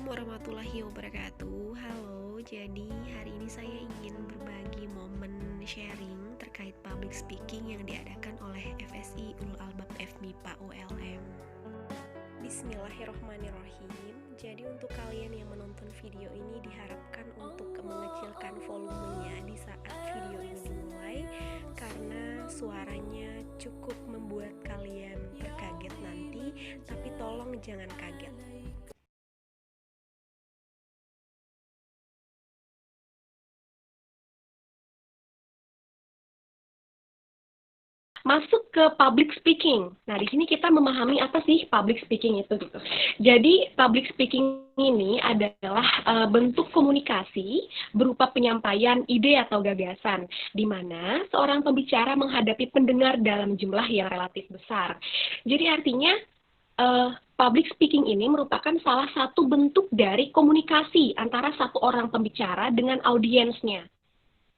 warahmatullahi wabarakatuh. Halo, jadi hari ini saya ingin berbagi momen sharing terkait public speaking yang diadakan oleh FSI Ulul Albab FMIPA ULM. Bismillahirrohmanirrohim. Jadi untuk kalian yang menonton video ini diharapkan untuk mengecilkan volumenya di saat video ini dimulai, karena suaranya cukup membuat kalian terkaget nanti, tapi tolong jangan kaget. Masuk ke public speaking. Nah, di sini kita memahami apa sih public speaking itu gitu. Jadi, public speaking ini adalah bentuk komunikasi berupa penyampaian ide atau gagasan, di mana seorang pembicara menghadapi pendengar dalam jumlah yang relatif besar. Jadi artinya public speaking ini merupakan salah satu bentuk dari komunikasi antara satu orang pembicara dengan audiensnya,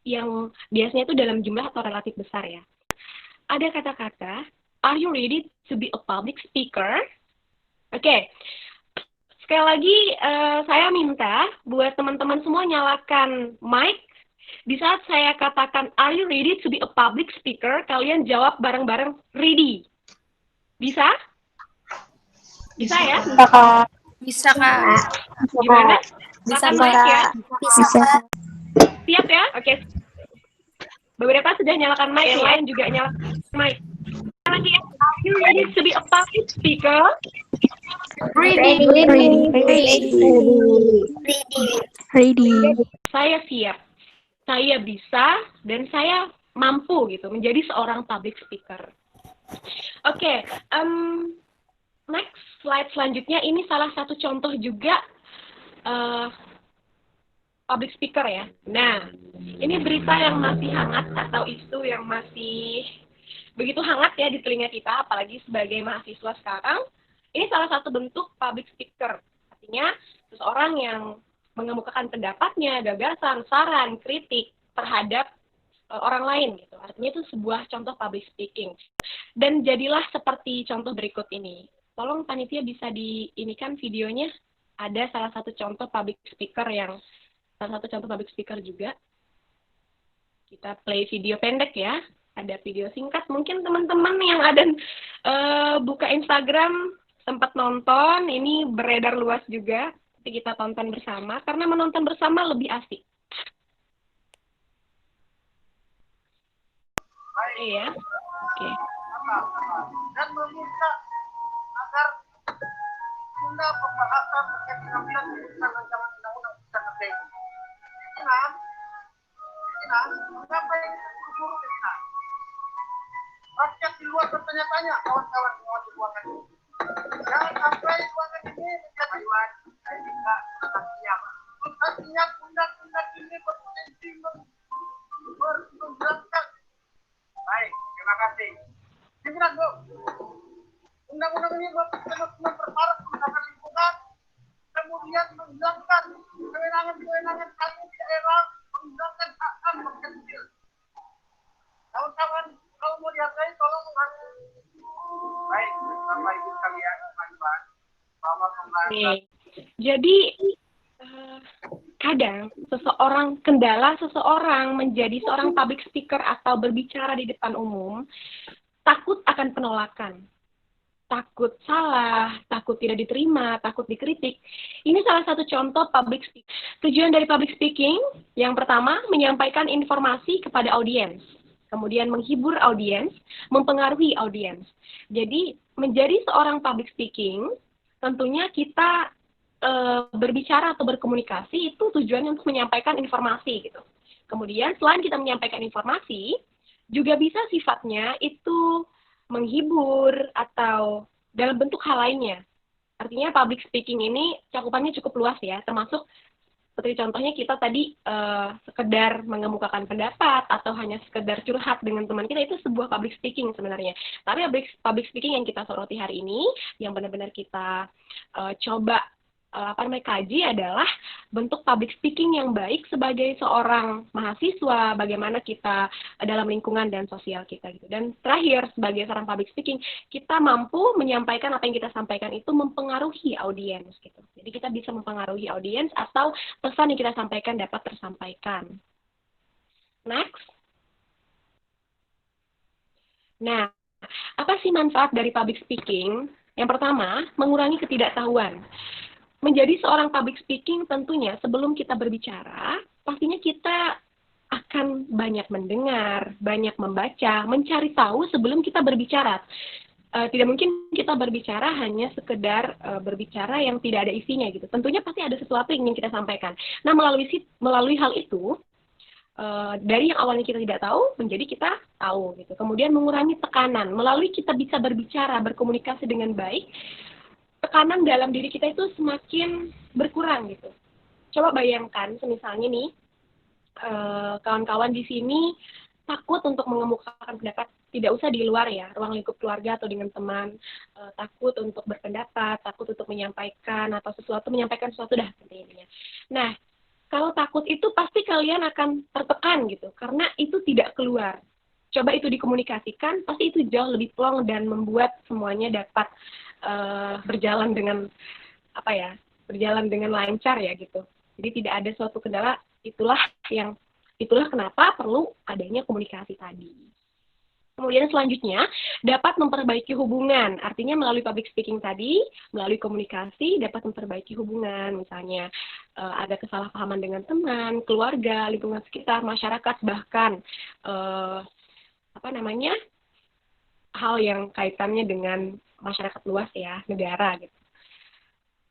yang biasanya itu dalam jumlah atau relatif besar ya. Ada kata-kata, are you ready to be a public speaker? Oke, sekali lagi saya minta buat teman-teman semua nyalakan mic. Di saat saya katakan, are you ready to be a public speaker? Kalian jawab bareng-bareng, ready. Bisa? Bisa ya? Bisa, Kak. Bisa, Kak. Gimana? Bisa, Silakan mic ya. Bisa, Kak. Siap ya? Oke. Beberapa sudah nyalakan mic, yang lain juga nyalakan mic. Lagi ya, are you ready to be a public speaker? Ready. Saya siap, saya bisa, dan saya mampu gitu menjadi seorang public speaker. Oke, next slide selanjutnya ini salah satu contoh juga public speaker ya. Nah, ini berita yang masih hangat atau isu yang masih begitu hangat ya di telinga kita, apalagi sebagai mahasiswa sekarang. Ini salah satu bentuk public speaker. Artinya, seseorang yang mengemukakan pendapatnya, gagasan, saran, kritik terhadap orang lain gitu. Artinya itu sebuah contoh public speaking. Dan jadilah seperti contoh berikut ini. Tolong panitia bisa diinikan videonya. Ada salah satu contoh public speaker juga. Kita play video pendek ya. Ada video singkat. Mungkin teman-teman yang ada buka Instagram sempat nonton. Ini beredar luas juga. Nanti kita tonton bersama. Karena menonton bersama lebih asik. Oke ya. Oke. Dan meminta agar tunda pembahasan terkait pengambilan keputusan rancangan undang-undang cipta kerja ini. Mengapa ini terburu-buru pimpinan? Rakyat di luar bertanya-tanya, kawan-kawan di ruangan ini. Jangan sampai ruangan ini menjadi artinya undang-undang ini berpotensi menjelaskan. Baik, terima kasih. Pimpinan, Bu. Undang-undang ini memperparah kerusakan lingkungan, kemudian menghilangkan kewenangan kami di daerah, menghilangkan hak rakyat kecil. Kawan-kawan, kalau mau dihargai, tolong menghormati. Baik, Bapak Ibu sekalian, teman-teman, bahwa pembahasan. Jadi kadang kendala seseorang menjadi seorang public speaker atau berbicara di depan umum, takut akan penolakan. Takut salah, takut tidak diterima, takut dikritik. Ini salah satu contoh public speaking. Tujuan dari public speaking, yang pertama, menyampaikan informasi kepada audiens. Kemudian menghibur audiens, mempengaruhi audiens. Jadi, menjadi seorang public speaking, tentunya kita berbicara atau berkomunikasi itu tujuannya untuk menyampaikan informasi gitu. Kemudian, selain kita menyampaikan informasi, juga bisa sifatnya itu menghibur atau dalam bentuk hal lainnya. Artinya public speaking ini cakupannya cukup luas ya, termasuk seperti contohnya kita tadi sekedar mengemukakan pendapat atau hanya sekedar curhat dengan teman kita, itu sebuah public speaking sebenarnya. Tapi public speaking yang kita soroti hari ini, yang benar-benar kita coba kaji adalah bentuk public speaking yang baik sebagai seorang mahasiswa, bagaimana kita dalam lingkungan dan sosial kita gitu. Dan terakhir, sebagai seorang public speaking, kita mampu menyampaikan apa yang kita sampaikan itu mempengaruhi audiens gitu. Jadi kita bisa mempengaruhi audiens atau pesan yang kita sampaikan dapat tersampaikan. Next. Nah, apa sih manfaat dari public speaking? Yang pertama, mengurangi ketidaktahuan. Menjadi seorang public speaking tentunya sebelum kita berbicara, pastinya kita akan banyak mendengar, banyak membaca, mencari tahu sebelum kita berbicara. Tidak mungkin kita berbicara hanya sekedar berbicara yang tidak ada isinya gitu. Tentunya pasti ada sesuatu yang ingin kita sampaikan. Nah, melalui hal itu, dari yang awalnya kita tidak tahu, menjadi kita tahu gitu. Kemudian mengurangi tekanan, melalui kita bisa berbicara, berkomunikasi dengan baik, tekanan dalam diri kita itu semakin berkurang gitu. Coba bayangkan, misalnya nih, kawan-kawan di sini takut untuk mengemukakan pendapat, tidak usah di luar ya, ruang lingkup keluarga atau dengan teman, takut untuk berpendapat, takut untuk menyampaikan menyampaikan sesuatu dah intinya. Nah, kalau takut itu pasti kalian akan tertekan gitu, karena itu tidak keluar. Coba itu dikomunikasikan, pasti itu jauh lebih plong dan membuat semuanya dapat berjalan dengan lancar ya gitu. Jadi tidak ada suatu kendala. Itulah kenapa perlu adanya komunikasi tadi. Kemudian selanjutnya dapat memperbaiki hubungan. Artinya melalui public speaking tadi, melalui komunikasi dapat memperbaiki hubungan. Misalnya ada kesalahpahaman dengan teman, keluarga, lingkungan sekitar, masyarakat, bahkan hal yang kaitannya dengan masyarakat luas ya, negara gitu.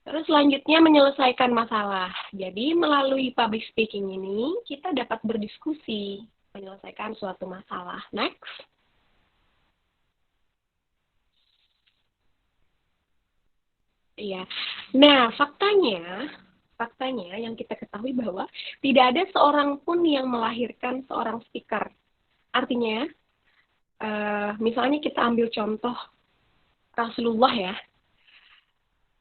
Terus selanjutnya menyelesaikan masalah. Jadi melalui public speaking ini kita dapat berdiskusi, menyelesaikan suatu masalah. Next. Iya. Nah, faktanya yang kita ketahui bahwa tidak ada seorang pun yang melahirkan seorang speaker. Artinya, misalnya kita ambil contoh Rasulullah ya.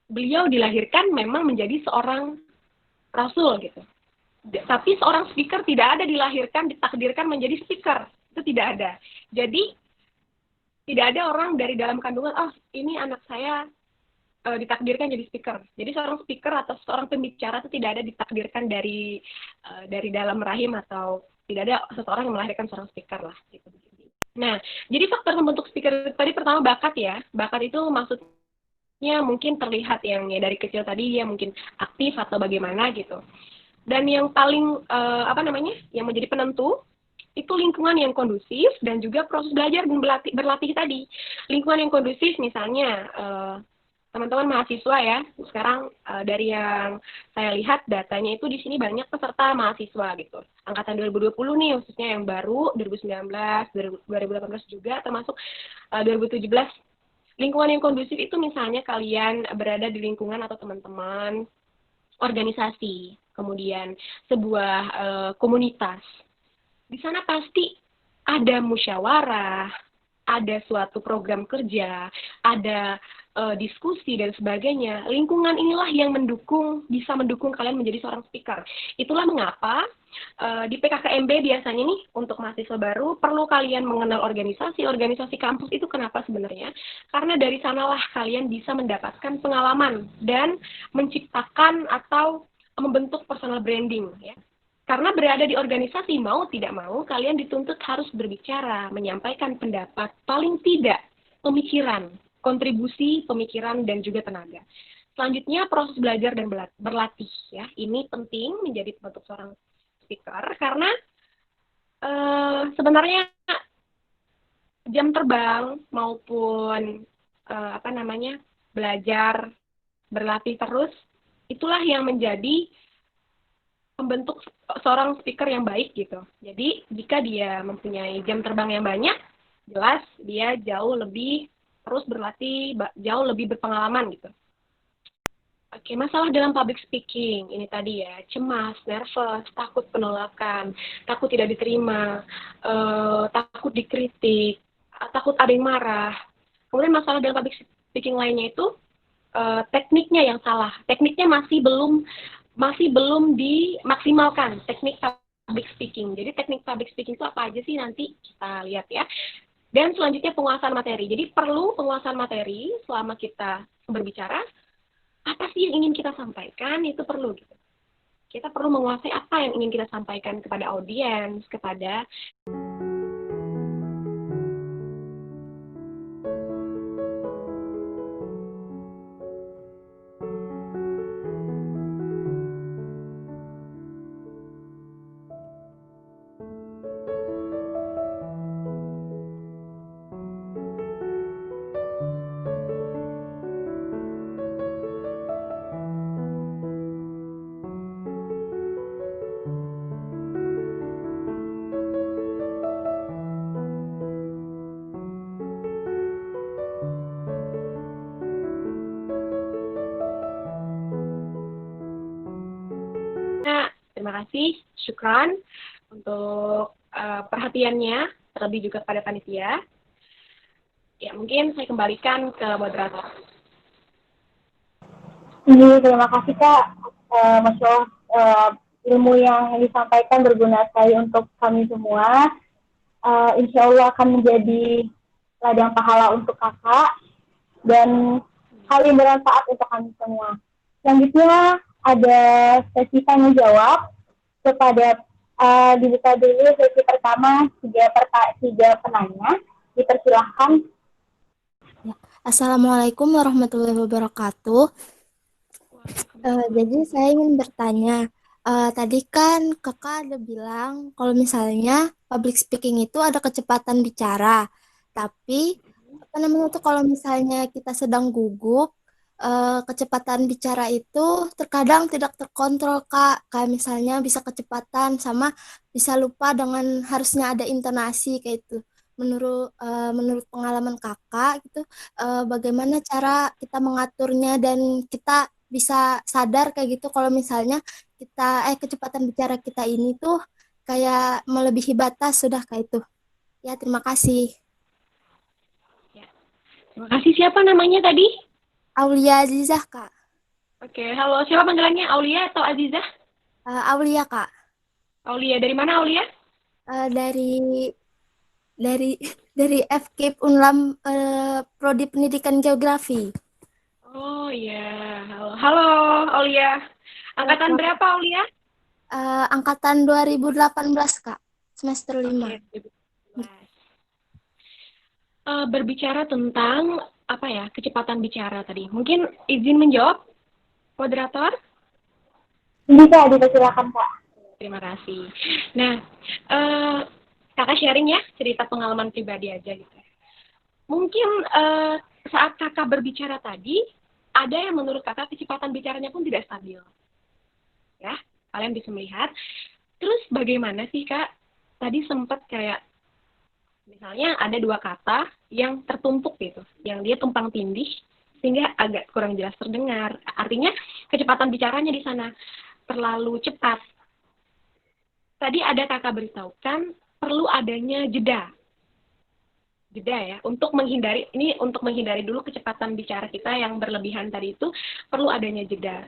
Beliau dilahirkan memang menjadi seorang rasul gitu. Tapi seorang speaker tidak ada ditakdirkan menjadi speaker. Itu tidak ada. Jadi, tidak ada orang dari dalam kandungan, ini anak saya ditakdirkan jadi speaker. Jadi seorang speaker atau seorang pembicara itu tidak ada ditakdirkan dari dalam rahim, atau tidak ada seseorang yang melahirkan seorang speaker lah gitu. Nah, jadi faktor membentuk speaker tadi pertama bakat ya. Bakat itu maksudnya mungkin terlihat yang ya dari kecil tadi dia mungkin aktif atau bagaimana gitu. Dan yang paling yang menjadi penentu itu lingkungan yang kondusif dan juga proses belajar dan berlatih tadi. Lingkungan yang kondusif misalnya teman-teman mahasiswa ya, sekarang dari yang saya lihat datanya itu di sini banyak peserta mahasiswa gitu. Angkatan 2020 nih khususnya yang baru, 2019, 2018 juga termasuk 2017. Lingkungan yang kondusif itu misalnya kalian berada di lingkungan atau teman-teman organisasi, kemudian sebuah komunitas. Di sana pasti ada musyawarah, ada suatu program kerja, ada diskusi dan sebagainya. Lingkungan inilah yang bisa mendukung kalian menjadi seorang speaker. Itulah mengapa di PKKMB biasanya nih untuk mahasiswa baru perlu kalian mengenal organisasi kampus itu. Kenapa sebenarnya? Karena dari sanalah kalian bisa mendapatkan pengalaman dan menciptakan atau membentuk personal branding ya. Karena berada di organisasi, mau tidak mau, kalian dituntut harus berbicara, menyampaikan pendapat, paling tidak pemikiran, kontribusi pemikiran dan juga tenaga. Selanjutnya proses belajar dan berlatih ya. Ini penting menjadi bentuk seorang speaker karena sebenarnya jam terbang maupun belajar, berlatih terus, itulah yang menjadi membentuk seorang speaker yang baik gitu. Jadi jika dia mempunyai jam terbang yang banyak, jelas dia jauh lebih terus berlatih, jauh lebih berpengalaman gitu. Oke, masalah dalam public speaking ini tadi ya, cemas, nervous, takut penolakan, takut tidak diterima, takut dikritik, takut ada yang marah. Kemudian masalah dalam public speaking lainnya itu tekniknya yang salah. Tekniknya masih belum dimaksimalkan, teknik public speaking. Jadi teknik public speaking itu apa aja sih, nanti kita lihat ya. Dan selanjutnya penguasaan materi. Jadi perlu penguasaan materi selama kita berbicara. Apa sih yang ingin kita sampaikan, itu perlu gitu. Kita perlu menguasai apa yang ingin kita sampaikan kepada audiens, kepada terima kasih, syukran untuk perhatiannya, terlebih juga pada panitia. Ya, mungkin saya kembalikan ke moderator. Terima kasih Kak. Masya Allah, ilmu yang disampaikan berguna sekali untuk kami semua. Insya Allah akan menjadi ladang pahala untuk Kakak dan hal yang bermanfaat untuk kami semua. Selanjutnya ada sesi tanya jawab kepada dibuka dulu sesi pertama, tiga penanya. Dipersilahkan. Assalamualaikum warahmatullahi wabarakatuh. Jadi saya ingin bertanya, tadi kan kakak ada bilang kalau misalnya public speaking itu ada kecepatan bicara, tapi apa namanya tuh kalau misalnya kita sedang gugup, kecepatan bicara itu terkadang tidak terkontrol kak, kayak misalnya bisa kecepatan sama bisa lupa dengan harusnya ada intonasi kayak itu. Menurut pengalaman kakak gitu, bagaimana cara kita mengaturnya dan kita bisa sadar kayak gitu kalau misalnya kita kecepatan bicara kita ini tuh kayak melebihi batas sudah kayak itu. Ya, terima kasih. Ya. Terima kasih. Siapa namanya tadi? Aulia Azizah, Kak. Oke, halo. Siapa panggilannya? Aulia atau Azizah? Aulia, Kak. Aulia. Dari mana Aulia? Dari dari FKIP Unlam Prodi Pendidikan Geografi. Oh iya, halo Aulia. Angkatan berapa Aulia? Angkatan 2018 Kak, semester 5. Oke, 2018. Berbicara tentang apa ya, kecepatan bicara tadi. Mungkin izin menjawab, moderator? Bisa dipersilakan Kak. Terima kasih. Nah, kakak sharing ya, cerita pengalaman pribadi aja gitu. Mungkin saat kakak berbicara tadi, ada yang menurut kakak kecepatan bicaranya pun tidak stabil. Ya, kalian bisa melihat. Terus bagaimana sih kak? Tadi sempat kayak, misalnya ada dua kata yang tertumpuk gitu, yang dia tumpang tindih, sehingga agak kurang jelas terdengar. Artinya kecepatan bicaranya di sana terlalu cepat. Tadi ada kakak beritahukan perlu adanya jeda ya, untuk menghindari dulu kecepatan bicara kita yang berlebihan tadi itu, perlu adanya jeda.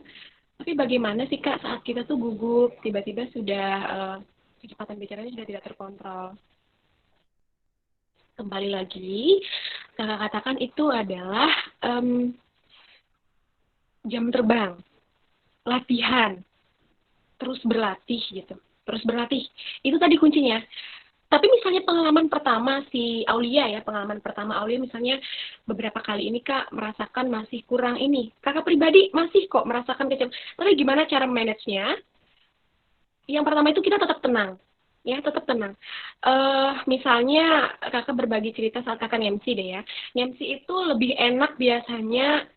Tapi bagaimana sih kak saat kita tuh gugup, tiba-tiba sudah kecepatan bicaranya sudah tidak terkontrol? Kembali lagi, kakak katakan itu adalah jam terbang, latihan, terus berlatih gitu, terus berlatih. Itu tadi kuncinya. Tapi misalnya pengalaman pertama misalnya beberapa kali ini Kak merasakan masih kurang ini. Kakak pribadi masih kok merasakan kecil. Tapi gimana cara manage-nya? Yang pertama itu kita tetap tenang. Ya, tetap tenang. Misalnya kakak berbagi cerita saat kakak MC deh ya. MC itu lebih enak biasanya,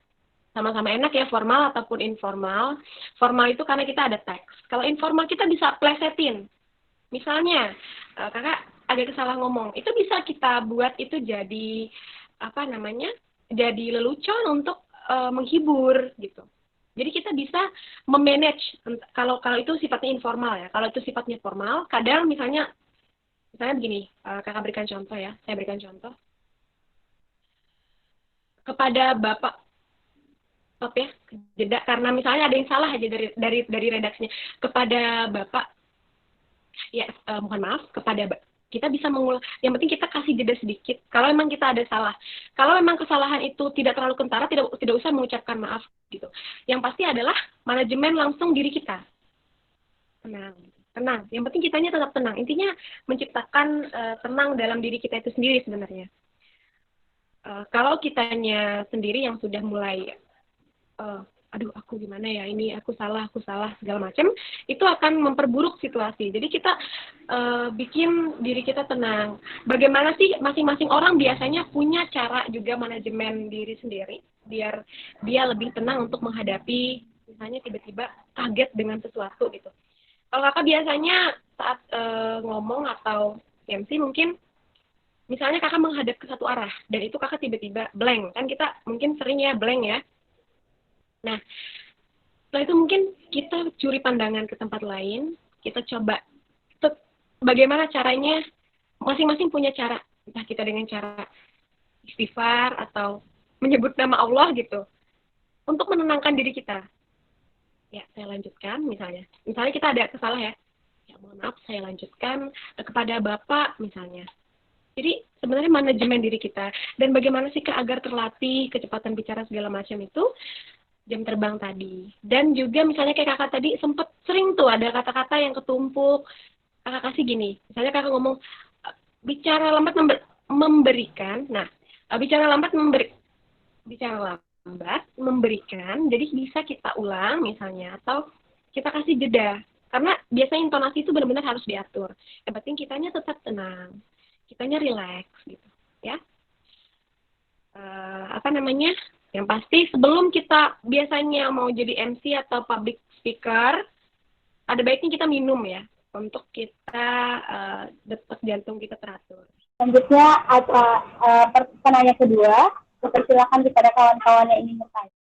sama-sama enak ya, formal ataupun informal. Formal itu karena kita ada teks. Kalau informal kita bisa plesetin. Misalnya, kakak agak salah ngomong, itu bisa kita buat itu jadi jadi lelucon untuk menghibur gitu. Jadi kita bisa memanage kalau itu sifatnya informal ya. Kalau itu sifatnya formal, kadang misalnya begini, kakak berikan contoh ya, saya berikan contoh kepada bapak. stop ya, jeda, karena misalnya ada yang salah aja dari redaksinya kepada Bapak, ya mohon maaf, kita bisa mengulang, yang penting kita kasih jeda sedikit kalau memang kita ada salah. Kalau memang kesalahan itu tidak terlalu kentara, tidak usah mengucapkan maaf gitu. Yang pasti adalah manajemen langsung diri kita. Tenang. Yang penting kitanya tetap tenang. Intinya menciptakan tenang dalam diri kita itu sendiri sebenarnya. Kalau kitanya sendiri yang sudah mulai aduh aku gimana ya, ini aku salah segala macam, itu akan memperburuk situasi. Jadi kita bikin diri kita tenang. Bagaimana sih masing-masing orang biasanya punya cara juga manajemen diri sendiri biar dia lebih tenang untuk menghadapi misalnya tiba-tiba kaget dengan sesuatu gitu. Kalau kakak biasanya saat ngomong atau MC mungkin misalnya kakak menghadap ke satu arah dan itu kakak tiba-tiba blank, kan kita mungkin sering ya blank ya. Nah, setelah itu mungkin kita curi pandangan ke tempat lain, kita coba bagaimana caranya, masing-masing punya cara, entah kita dengan cara istighfar atau menyebut nama Allah gitu, untuk menenangkan diri kita. Ya, saya lanjutkan misalnya kita ada kesalah ya mohon maaf, saya lanjutkan kepada Bapak misalnya. Jadi sebenarnya manajemen diri kita, dan bagaimana sih Kak agar terlatih kecepatan bicara segala macam itu, jam terbang tadi. Dan juga misalnya kayak kakak tadi sempat sering tuh ada kata-kata yang ketumpuk, kakak kasih gini, misalnya kakak ngomong bicara lambat memberikan, nah bicara lambat memberikan, jadi bisa kita ulang misalnya, atau kita kasih jeda, karena biasanya intonasi itu benar-benar harus diatur. Yang penting kitanya tetap tenang, kitanya relax gitu ya. Yang pasti sebelum kita biasanya mau jadi MC atau public speaker, ada baiknya kita minum ya, untuk kita detak jantung kita teratur. Selanjutnya ada penanya kedua, persilakan kepada kawan-kawan yang ingin bertanya.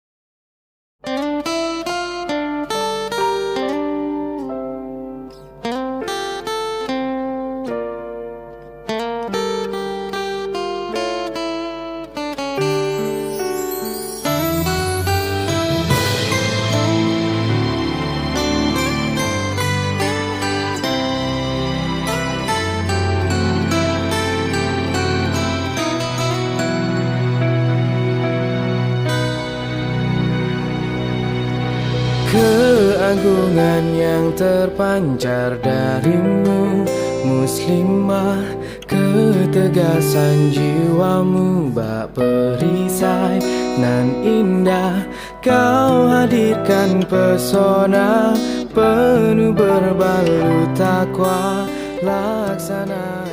Keagungan yang terpancar darimu, muslimah, ketegasan jiwamu bak perisai nan indah. Kau hadirkan pesona penuh berbalut takwa, laksana